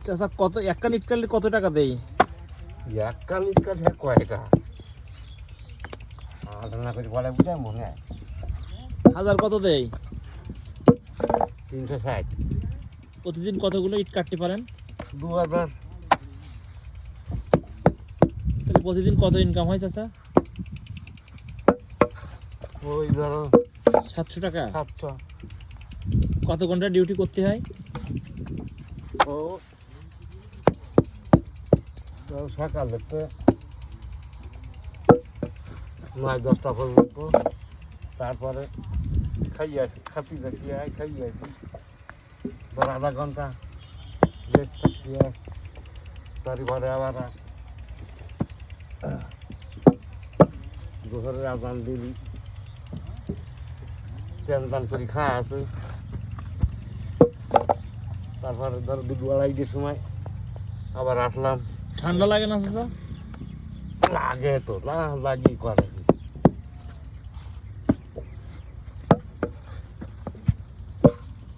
চাচা কত এক কান ইট কাটলে কত টাকা দেয়? এক কান ইট কাটলে কয়টা আলোচনা করে বলে বুঝায় মনে হয় হাজার কত দেয়? 360। প্রতিদিন কতগুলো ইট কাটতে পারেন? 2000। তাহলে প্রতিদিন কত ইনকাম হয় চাচা? ওই ধরো 700 টাকা। 700। কত ঘন্টা ডিউটি করতে হয়? ও সকালে তো 9-10টা পর্যন্ত, তারপরে খাইয়ে খাতি দেখিয়ে খাইয়ে ধর আধা ঘন্টা রেস্ট থাকিয়ে তারপরে আবার দুপুরের আজান দিলি চান টান করে খাওয়া আছে, তারপরে ধর 2-2:30টার সময় আবার আসলাম। ঠান্ডা লাগে না চাচা? লাগে তো না লাগি করে